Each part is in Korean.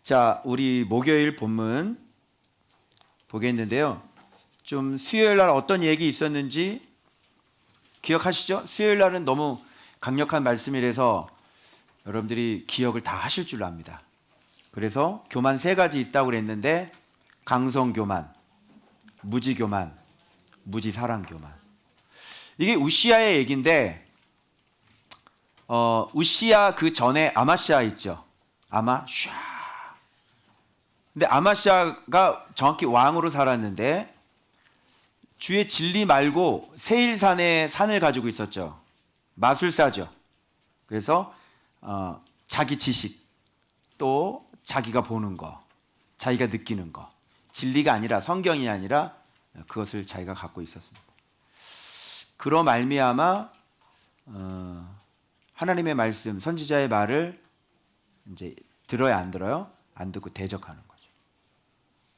자, 우리 목요일 본문 보겠는데요. 좀 수요일 날 어떤 얘기 있었는지 기억하시죠? 수요일 날은 너무 강력한 말씀이라서 여러분들이 기억을 다 하실 줄 압니다. 그래서 교만 세 가지 있다고 그랬는데 강성교만, 무지교만, 무지사랑교만. 이게 우시아의 얘기인데 우시아 그 전에 아마시아 있죠. 아마샤. 근데 아마시아가 정확히 왕으로 살았는데 주의 진리 말고 세일산에 산을 가지고 있었죠. 마술사죠. 그래서 자기 지식 또 자기가 보는 거, 자기가 느끼는 거, 진리가 아니라 성경이 아니라 그것을 자기가 갖고 있었습니다. 그로 말미암아 하나님의 말씀, 선지자의 말을 이제 들어야 안 들어요? 안 듣고 대적하는 거죠.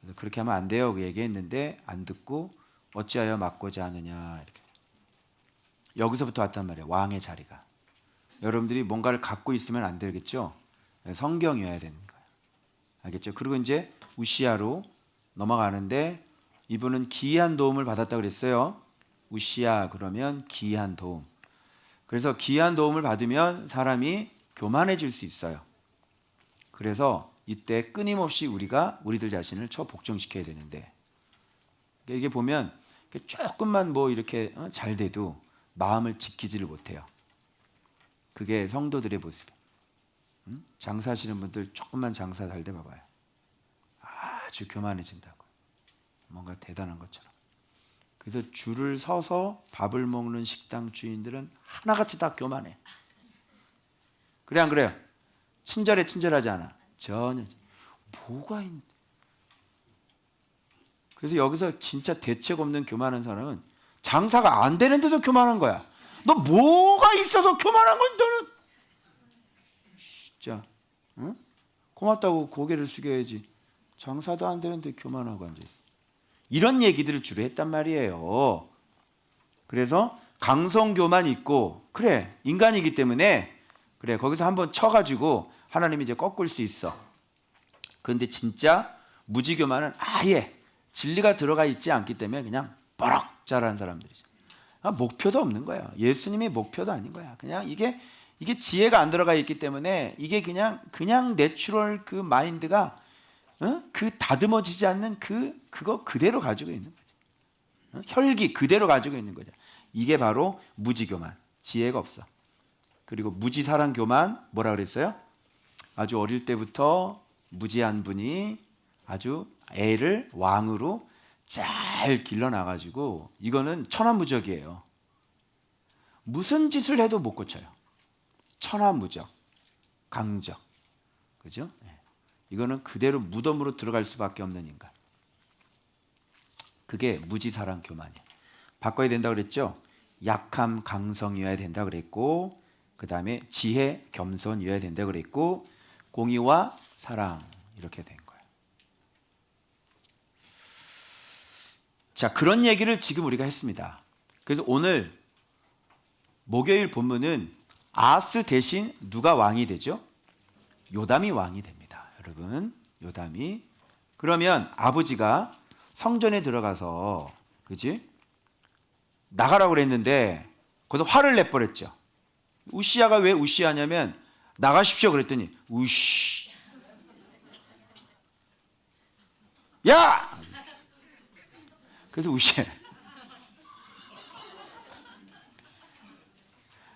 그래서 그렇게 하면 안 돼요. 그 얘기했는데 안 듣고 어찌하여 막고자 하느냐 이렇게. 여기서부터 왔단 말이에요. 왕의 자리가. 여러분들이 뭔가를 갖고 있으면 안 되겠죠. 성경이어야 되는 거예요. 알겠죠? 그리고 이제 우시아로 넘어가는데 이분은 기이한 도움을 받았다고 그랬어요. 우시아 그러면 기이한 도움. 그래서 기이한 도움을 받으면 사람이 교만해질 수 있어요. 그래서 이때 끊임없이 우리가 우리들 자신을 복종시켜야 되는데 이게 보면 조금만 뭐 이렇게 잘 돼도 마음을 지키지를 못해요. 그게 성도들의 모습이에요. 장사하시는 분들 조금만 장사 잘 돼 봐봐요. 아주 교만해진다고. 뭔가 대단한 것처럼. 그래서 줄을 서서 밥을 먹는 식당 주인들은 하나같이 다 교만해. 그래 안 그래요? 친절하지 않아. 전혀. 뭐가 있는데. 그래서 여기서 진짜 대책 없는 교만한 사람은 장사가 안 되는데도 교만한 거야. 너 뭐가 있어서 교만한 건 너는. 진짜 응? 고맙다고 고개를 숙여야지. 장사도 안 되는데 교만하고 앉아있어. 이런 얘기들을 주로 했단 말이에요. 그래서 강성교만 있고 그래 인간이기 때문에 그래 거기서 한번 쳐가지고 하나님이 이제 꺾을 수 있어. 그런데 진짜 무지교만은 아예 진리가 들어가 있지 않기 때문에 그냥 버럭 자라는 사람들이죠. 목표도 없는 거예요. 예수님의 목표도 아닌 거야. 그냥 이게 지혜가 안 들어가 있기 때문에 이게 그냥 내추럴 그 마인드가 그 다듬어지지 않는 그거 그대로 가지고 있는 거죠. 혈기 그대로 가지고 있는 거죠. 이게 바로 무지교만, 지혜가 없어. 그리고 무지사랑교만 뭐라 그랬어요? 아주 어릴 때부터 무지한 분이 아주 애를 왕으로 잘 길러놔가지고 이거는 천하무적이에요. 무슨 짓을 해도 못 고쳐요. 천하무적, 강적, 그죠? 이거는 그대로 무덤으로 들어갈 수밖에 없는 인간. 그게 무지사랑 교만이에요. 바꿔야 된다 그랬죠? 약함, 강성이어야 된다 그랬고, 그 다음에 지혜, 겸손이어야 된다 그랬고, 공의와 사랑 이렇게 된 거예요. 자, 그런 얘기를 지금 우리가 했습니다. 그래서 오늘 목요일 본문은 아하스 대신 누가 왕이 되죠? 요담이 왕이 됩니다. 여러분, 요담이. 그러면 아버지가 성전에 들어가서 그지? 나가라고 그랬는데 거기서 화를 내버렸죠. 우시아가 왜 우시아냐면 나가십시오 그랬더니 우시 야! 그래서 우시아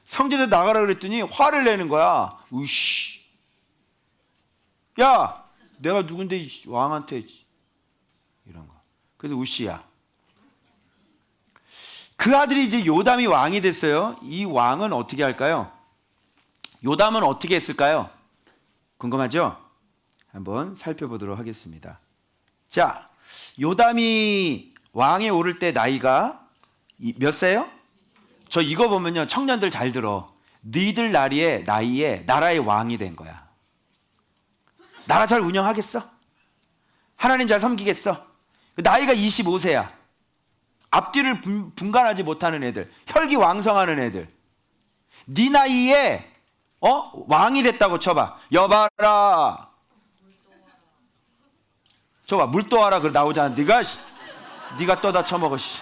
성전에 나가라 그랬더니 화를 내는 거야. 우시 야! 내가 누군데 왕한테 이런 거. 그래서 우시아 그 아들이 이제 요담이 왕이 됐어요. 이 왕은 어떻게 할까요? 요담은 어떻게 했을까요? 궁금하죠? 한번 살펴보도록 하겠습니다. 자, 요담이 왕에 오를 때 나이가 몇 세요? 저 이거 보면요. 청년들 잘 들어. 너희들 나이에 나라의 왕이 된 거야. 나라 잘 운영하겠어? 하나님 잘 섬기겠어? 나이가 25세야. 앞뒤를 분간하지 못하는 애들, 혈기왕성하는 애들. 네 나이에 왕이 됐다고 쳐봐. 여봐라. 저봐 물 떠와라 그 나오잖아. 네가 떠다 처먹어. 씨.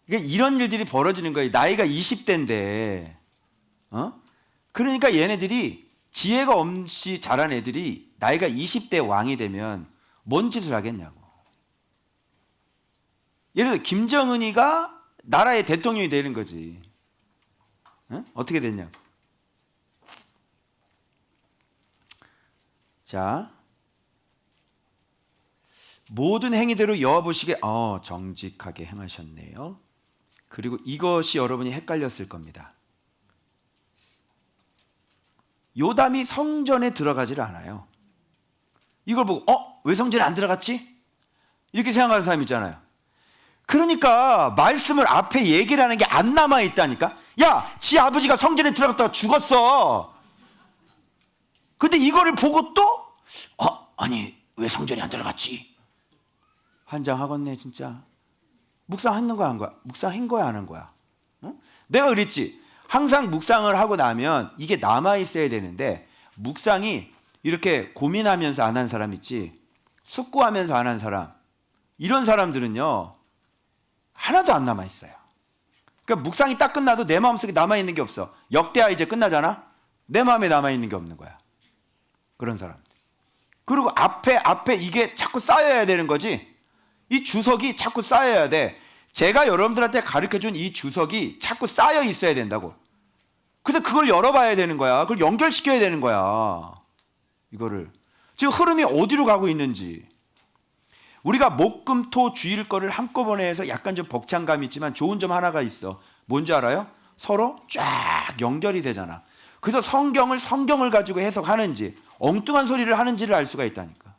이게 이런 일들이 벌어지는 거예요. 나이가 20대인데, 그러니까 얘네들이 지혜가 없이 자란 애들이 나이가 20대 왕이 되면 뭔 짓을 하겠냐고. 예를 들어 김정은이가 나라의 대통령이 되는 거지. 어떻게 됐냐고. 자, 모든 행위대로 여호와 보시기에 정직하게 행하셨네요. 그리고 이것이 여러분이 헷갈렸을 겁니다. 요담이 성전에 들어가지를 않아요. 이걸 보고 왜 성전에 안 들어갔지? 이렇게 생각하는 사람 있잖아요. 그러니까 말씀을 앞에 얘기를 하는 게 안 남아 있다니까. 야, 지 아버지가 성전에 들어갔다가 죽었어. 근데 이거를 보고 또 아니 왜 성전에 안 들어갔지? 환장하겠네 진짜. 묵상하는 거야 안 거야? 묵상한 거야 안 한 거야? 내가 그랬지. 항상 묵상을 하고 나면 이게 남아 있어야 되는데 묵상이 이렇게 고민하면서 안 한 사람 있지. 숙고하면서 안 한 사람. 이런 사람들은요. 하나도 안 남아 있어요. 그러니까 묵상이 딱 끝나도 내 마음속에 남아 있는 게 없어. 역대하 이제 끝나잖아. 내 마음에 남아 있는 게 없는 거야. 그런 사람. 그리고 앞에 이게 자꾸 쌓여야 되는 거지. 이 주석이 자꾸 쌓여야 돼. 제가 여러분들한테 가르쳐준 이 주석이 자꾸 쌓여 있어야 된다고. 그래서 그걸 열어봐야 되는 거야. 그걸 연결시켜야 되는 거야. 이거를. 지금 흐름이 어디로 가고 있는지. 우리가 목금토 주일 거를 한꺼번에 해서 약간 좀 벅찬감이 있지만 좋은 점 하나가 있어. 뭔지 알아요? 서로 쫙 연결이 되잖아. 그래서 성경을 가지고 해석하는지 엉뚱한 소리를 하는지를 알 수가 있다니까.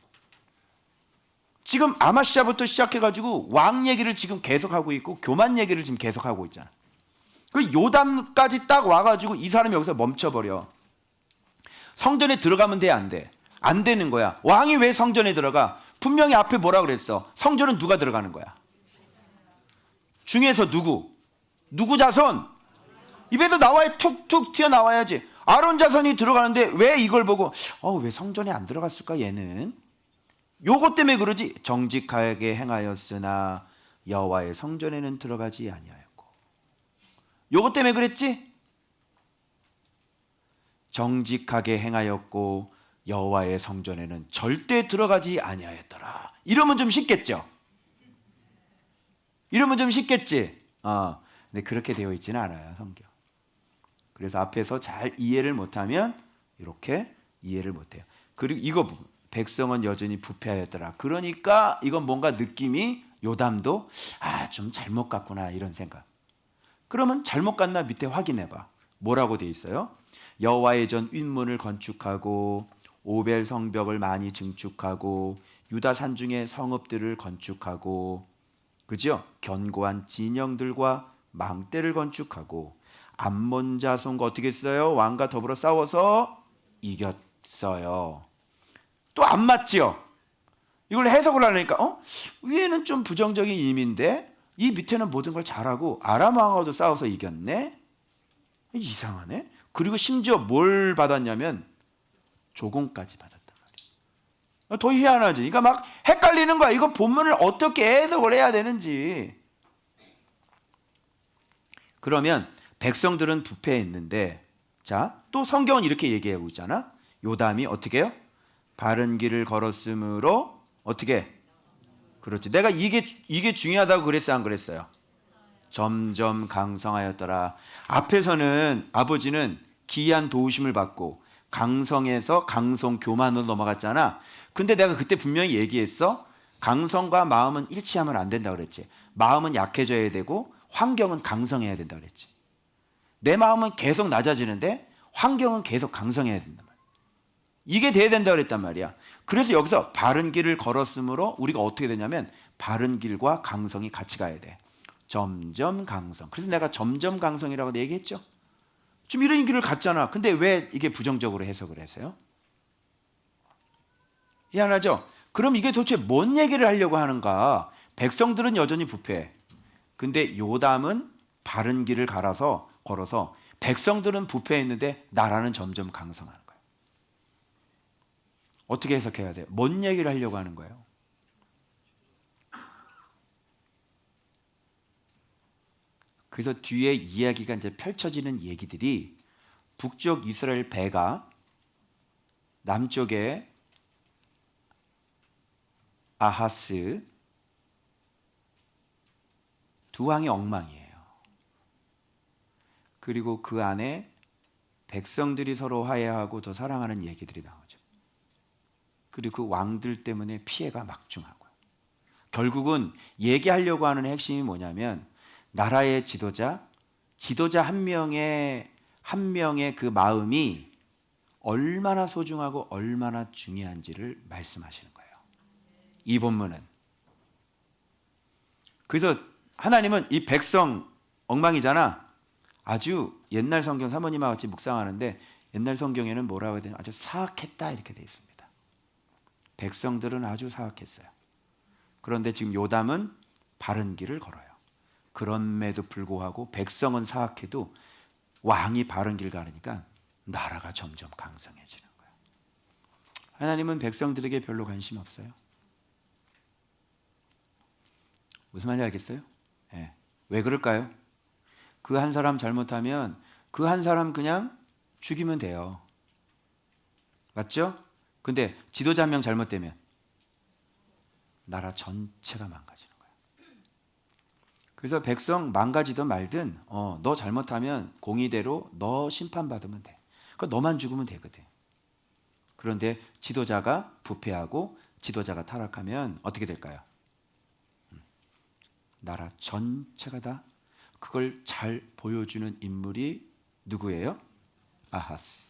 지금 아마시아부터 시작해가지고 왕 얘기를 지금 계속하고 있고 교만 얘기를 지금 계속하고 있잖아. 그 요담까지 딱 와가지고 이 사람이 여기서 멈춰버려. 성전에 들어가면 돼, 안 돼? 안 되는 거야. 왕이 왜 성전에 들어가? 분명히 앞에 뭐라 그랬어? 성전은 누가 들어가는 거야? 중에서 누구 자손? 입에서 나와야 툭툭 튀어나와야지. 아론 자손이 들어가는데 왜 이걸 보고 왜 성전에 안 들어갔을까 얘는? 요것 때문에 그러지. 정직하게 행하였으나 여호와의 성전에는 들어가지 아니하였고. 요것 때문에 그랬지. 정직하게 행하였고 여호와의 성전에는 절대 들어가지 아니하였더라. 이러면 좀 쉽겠죠. 이러면 좀 쉽겠지. 근데 그렇게 되어 있지는 않아요, 성경. 그래서 앞에서 잘 이해를 못하면 이렇게 이해를 못해요. 그리고 이거 백성은 여전히 부패하였더라. 그러니까 이건 뭔가 느낌이 요담도 좀 잘못 갔구나 이런 생각. 그러면 잘못 갔나 밑에 확인해봐. 뭐라고 돼 있어요? 여호와의 전 윗문을 건축하고 오벨 성벽을 많이 증축하고 유다 산중의 성읍들을 건축하고, 그죠? 견고한 진영들과 망대를 건축하고 암몬 자손과 어떻게 했어요? 왕과 더불어 싸워서 이겼어요. 또 안 맞지요? 이걸 해석을 하려니까 위에는 좀 부정적인 의미인데 이 밑에는 모든 걸 잘하고 아람 왕하고도 싸워서 이겼네? 이상하네? 그리고 심지어 뭘 받았냐면 조공까지 받았단 말이에요. 더 희한하지. 그러니까 막 헷갈리는 거야. 이거 본문을 어떻게 해석을 해야 되는지. 그러면 백성들은 부패했는데, 자, 또 성경은 이렇게 얘기하고 있잖아. 요담이 어떻게 해요? 바른 길을 걸었으므로 어떻게? 그렇지. 내가 이게 중요하다고 그랬어요, 안 그랬어요? 점점 강성하였더라. 앞에서는 아버지는 기이한 도우심을 받고 강성에서 강성 교만으로 넘어갔잖아. 근데 내가 그때 분명히 얘기했어. 강성과 마음은 일치하면 안 된다 그랬지. 마음은 약해져야 되고 환경은 강성해야 된다 그랬지. 내 마음은 계속 낮아지는데 환경은 계속 강성해야 된단 말이야. 이게 돼야 된다 그랬단 말이야. 그래서 여기서 바른 길을 걸었으므로 우리가 어떻게 되냐면 바른 길과 강성이 같이 가야 돼. 점점 강성. 그래서 내가 점점 강성이라고 얘기했죠. 좀 이런 길을 갔잖아. 근데 왜 이게 부정적으로 해석을 해서요? 희한하죠? 그럼 이게 도대체 뭔 얘기를 하려고 하는가? 백성들은 여전히 부패해. 근데 요담은 바른 길을 걸어서 백성들은 부패했는데 나라는 점점 강성하는 거예요. 어떻게 해석해야 돼요? 뭔 얘기를 하려고 하는 거예요? 그래서 뒤에 이야기가 이제 펼쳐지는 얘기들이 북쪽 이스라엘 배가 남쪽에 아하스 두 왕의 엉망이에요. 그리고 그 안에 백성들이 서로 화해하고 더 사랑하는 얘기들이 나오죠. 그리고 그 왕들 때문에 피해가 막중하고요. 결국은 얘기하려고 하는 핵심이 뭐냐면 나라의 지도자 한 명의 그 마음이 얼마나 소중하고 얼마나 중요한지를 말씀하시는 거예요. 이 본문은. 그래서 하나님은 이 백성 엉망이잖아. 아주 옛날 성경 사모님하고 같이 묵상하는데 옛날 성경에는 뭐라고 해야 되나? 아주 사악했다 이렇게 돼 있습니다. 백성들은 아주 사악했어요. 그런데 지금 요담은 바른 길을 걸어요. 그럼에도 불구하고 백성은 사악해도 왕이 바른 길 가르니까 나라가 점점 강성해지는 거예요. 하나님은 백성들에게 별로 관심 없어요. 무슨 말인지 알겠어요? 네. 왜 그럴까요? 그 한 사람 잘못하면 그 한 사람 그냥 죽이면 돼요. 맞죠? 근데 지도자 한 명 잘못되면 나라 전체가 망가지는 거예요. 그래서 백성 망가지든 말든 너 잘못하면 공의대로 너 심판받으면 돼. 그러니까 너만 죽으면 되거든. 그런데 지도자가 부패하고 지도자가 타락하면 어떻게 될까요? 나라 전체가 다 그걸 잘 보여주는 인물이 누구예요? 아하스.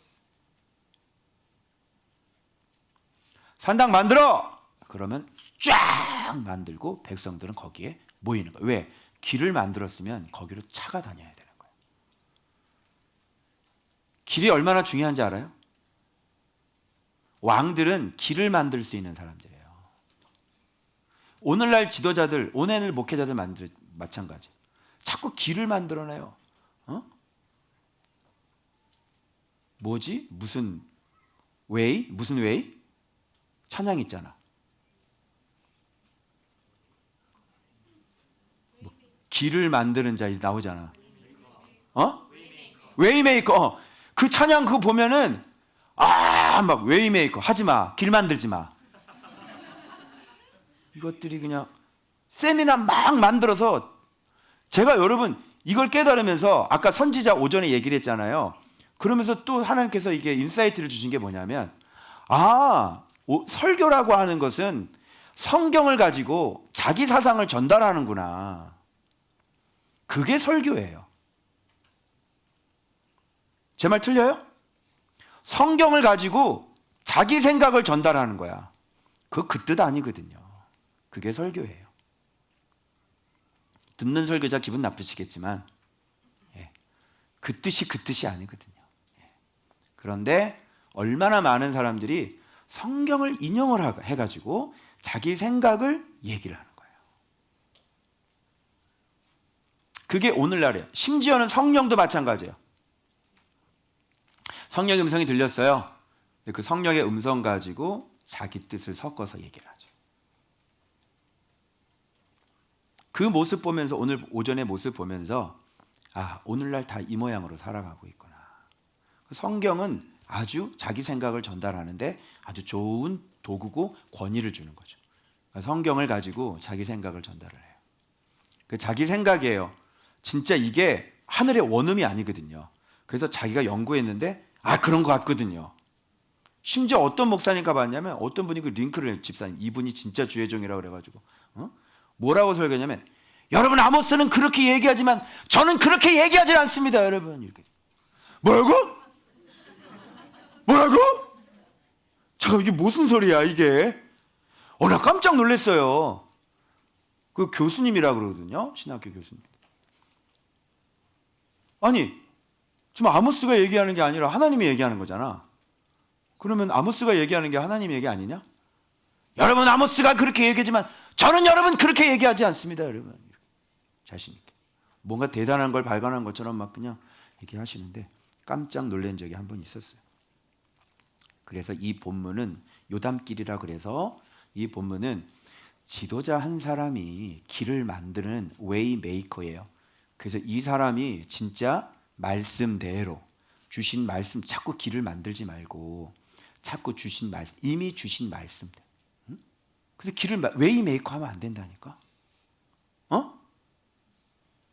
산당 만들어! 그러면 쫙 만들고 백성들은 거기에 모이는 거예요. 왜? 길을 만들었으면 거기로 차가 다녀야 되는 거예요. 길이 얼마나 중요한지 알아요? 왕들은 길을 만들 수 있는 사람들이에요. 오늘날 지도자들, 오늘날 목회자들 마찬가지. 자꾸 길을 만들어내요. 뭐지? 무슨 웨이? 무슨 웨이? 찬양 있잖아. 뭐, 길을 만드는 자 나오잖아. 웨이메이커. 그 찬양 그거 보면은 막 웨이메이커 하지 마. 길 만들지 마. 이것들이 그냥 세미나 막 만들어서 제가 여러분 이걸 깨달으면서 아까 선지자 오전에 얘기를 했잖아요. 그러면서 또 하나님께서 이게 인사이트를 주신 게 뭐냐면 설교라고 하는 것은 성경을 가지고 자기 사상을 전달하는구나. 그게 설교예요. 제 말 틀려요? 성경을 가지고 자기 생각을 전달하는 거야. 그 뜻 아니거든요. 그게 설교예요. 듣는 설교자 기분 나쁘시겠지만 그 뜻이 아니거든요. 그런데 얼마나 많은 사람들이 성경을 인용을 해가지고 자기 생각을 얘기를 하는 거예요. 그게 오늘날이에요. 심지어는 성령도 마찬가지예요. 성령의 음성이 들렸어요. 그 성령의 음성 가지고 자기 뜻을 섞어서 얘기를 하죠. 그 모습 보면서 오늘 오전의 모습 보면서 오늘날 다 이 모양으로 살아가고 있구나. 성경은 아주 자기 생각을 전달하는데 아주 좋은 도구고 권위를 주는 거죠. 성경을 가지고 자기 생각을 전달을 해요. 그 자기 생각이에요. 진짜 이게 하늘의 원음이 아니거든요. 그래서 자기가 연구했는데 그런 것 같거든요. 심지어 어떤 목사님 가봤냐면 어떤 분이 그 링크를 집사님 이분이 진짜 주의 종이라고 그래가지고 뭐라고 설교냐면 여러분 아모스는 그렇게 얘기하지만 저는 그렇게 얘기하지 않습니다. 여러분 이렇게 뭐라고? 잠깐 이게 무슨 소리야 이게? 나 깜짝 놀랐어요. 그 교수님이라 그러거든요. 신학교 교수님. 아니 지금 아모스가 얘기하는 게 아니라 하나님이 얘기하는 거잖아. 그러면 아모스가 얘기하는 게 하나님 얘기 아니냐? 여러분 아모스가 그렇게 얘기하지만 저는 여러분 그렇게 얘기하지 않습니다. 여러분 자신 있게. 뭔가 대단한 걸 발견한 것처럼 막 그냥 이렇게 하시는데 깜짝 놀란 적이 한 번 있었어요. 그래서 이 본문은 요담길이라 그래서 이 본문은 지도자 한 사람이 길을 만드는 웨이 메이커예요. 그래서 이 사람이 진짜 말씀대로 주신 말씀 자꾸 길을 만들지 말고 자꾸 주신 말씀 이미 주신 말씀대로. 응? 그래서 길을 웨이 메이커 하면 안 된다니까.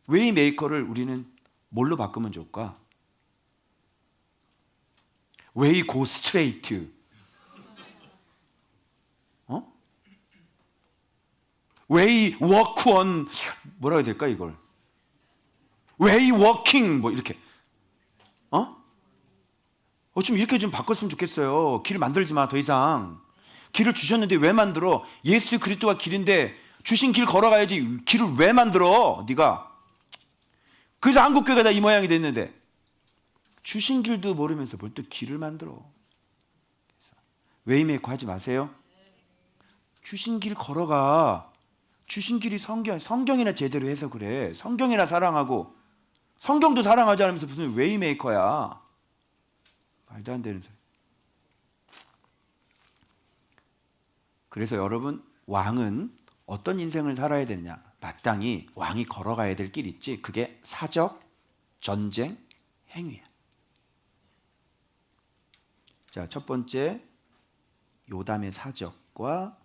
웨이 메이커를 우리는 뭘로 바꾸면 좋을까? 웨이 고 스트레이트. 웨이 워크 온 뭐라 해야 될까 이걸? 웨이 워킹 뭐 이렇게. 좀 이렇게 좀 바꿨으면 좋겠어요. 길을 만들지 마 더 이상. 길을 주셨는데 왜 만들어? 예수 그리스도가 길인데 주신 길 걸어가야지. 길을 왜 만들어? 네가. 그래서 한국교회가 다 이 모양이 됐는데 주신 길도 모르면서 뭘 또 길을 만들어. 웨이메이커 하지 마세요. 주신 길 걸어가. 주신 길이 성경이나 제대로 해서 그래. 성경이나 사랑하고 성경도 사랑하지 않으면서 무슨 웨이메이커야. 말도 안 되는 소리. 그래서 여러분 왕은 어떤 인생을 살아야 되느냐. 마땅히 왕이 걸어가야 될 길 있지. 그게 사적, 전쟁, 행위야. 자, 첫 번째 요담의 사적과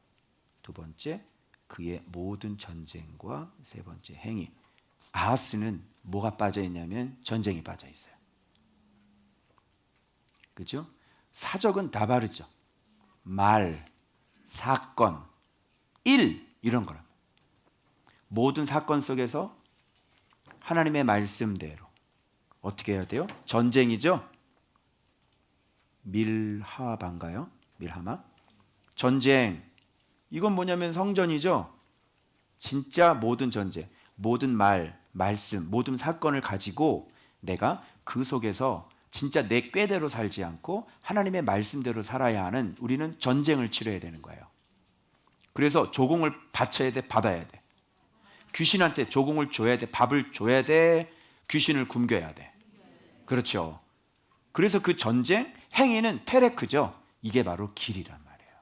두 번째 그의 모든 전쟁과 세 번째 행위. 아하스는 뭐가 빠져 있냐면 전쟁이 빠져 있어요. 그죠? 사적은 다 바르죠. 말, 사건, 일 이런 거랍니다. 모든 사건 속에서 하나님의 말씀대로 어떻게 해야 돼요? 전쟁이죠. 밀하바인가요? 밀하마? 전쟁. 이건 뭐냐면 성전이죠. 진짜 모든 전쟁, 모든 말씀, 모든 사건을 가지고 내가 그 속에서 진짜 내 꾀대로 살지 않고 하나님의 말씀대로 살아야 하는 우리는 전쟁을 치러야 되는 거예요. 그래서 조공을 바쳐야 돼, 받아야 돼. 귀신한테 조공을 줘야 돼, 밥을 줘야 돼, 귀신을 굶겨야 돼. 그렇죠. 그래서 그 전쟁 행위는 테레크죠. 이게 바로 길이란 말이에요.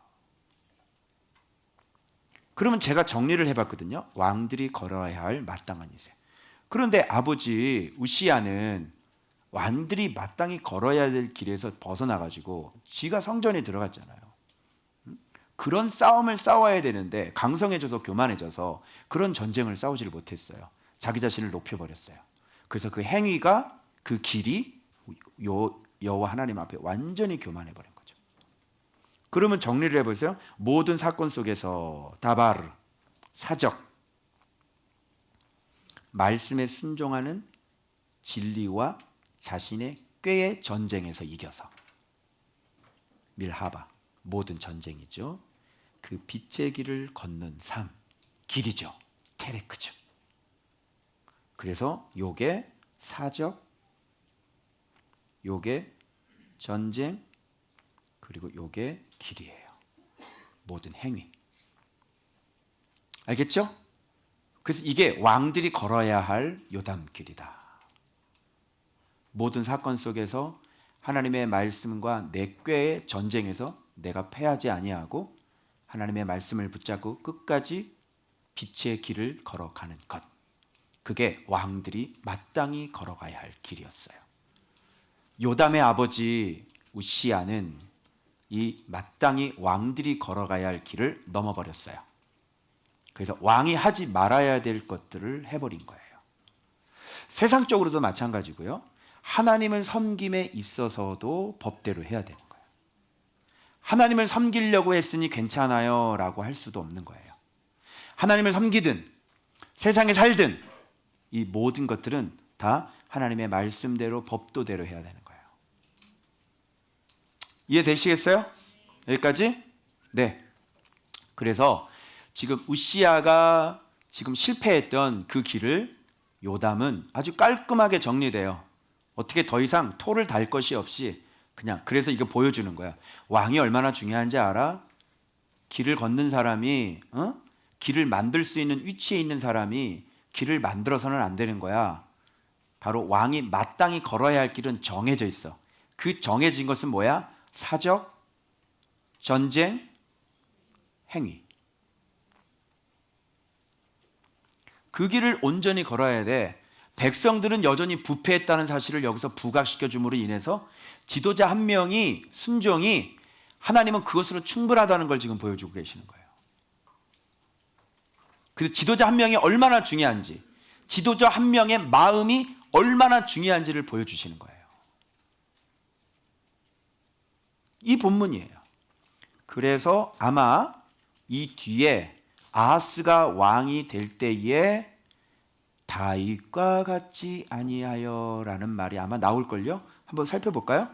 그러면 제가 정리를 해봤거든요. 왕들이 걸어야 할 마땅한 인생. 그런데 아버지 우시야는 왕들이 마땅히 걸어야 될 길에서 벗어나가지고 지가 성전에 들어갔잖아요. 그런 싸움을 싸워야 되는데 강성해져서 교만해져서 그런 전쟁을 싸우지를 못했어요. 자기 자신을 높여버렸어요. 그래서 그 행위가 그 길이 여호와 하나님 앞에 완전히 교만해버린 거죠. 그러면 정리를 해보세요. 모든 사건 속에서 다바르, 사적, 말씀에 순종하는 진리와 자신의 꾀의 전쟁에서 이겨서 밀하바, 모든 전쟁이죠. 그 빛의 길을 걷는 삶, 길이죠. 테레크죠. 그래서 요게 사적, 요게 전쟁, 그리고 요게 길이에요. 모든 행위. 알겠죠? 그래서 이게 왕들이 걸어야 할 요담길이다. 모든 사건 속에서 하나님의 말씀과 내 꾀의 전쟁에서 내가 패하지 아니하고 하나님의 말씀을 붙잡고 끝까지 빛의 길을 걸어가는 것. 그게 왕들이 마땅히 걸어가야 할 길이었어요. 요담의 아버지 우시야는 이 마땅히 왕들이 걸어가야 할 길을 넘어버렸어요. 그래서 왕이 하지 말아야 될 것들을 해버린 거예요. 세상적으로도 마찬가지고요. 하나님을 섬김에 있어서도 법대로 해야 되는 거예요. 하나님을 섬기려고 했으니 괜찮아요 라고 할 수도 없는 거예요. 하나님을 섬기든 세상에 살든 이 모든 것들은 다 하나님의 말씀대로 법도대로 해야 되는 거예요. 이해되시겠어요? 여기까지? 네. 그래서 지금 우시야가 지금 실패했던 그 길을 요담은 아주 깔끔하게 정리돼요. 어떻게 더 이상 토를 달 것이 없이 그냥 그래서 이거 보여주는 거야. 왕이 얼마나 중요한지 알아? 길을 걷는 사람이 길을 만들 수 있는 위치에 있는 사람이 길을 만들어서는 안 되는 거야. 바로 왕이 마땅히 걸어야 할 길은 정해져 있어. 그 정해진 것은 뭐야? 사적, 전쟁, 행위. 그 길을 온전히 걸어야 돼. 백성들은 여전히 부패했다는 사실을 여기서 부각시켜 줌으로 인해서 지도자 한 명이 순종이 하나님은 그것으로 충분하다는 걸 지금 보여주고 계시는 거예요. 그 지도자 한 명이 얼마나 중요한지, 지도자 한 명의 마음이 얼마나 중요한지를 보여주시는 거예요. 이 본문이에요. 그래서 아마 이 뒤에 아하스가 왕이 될 때에 다윗과 같지 아니하여라는 말이 아마 나올걸요. 한번 살펴볼까요?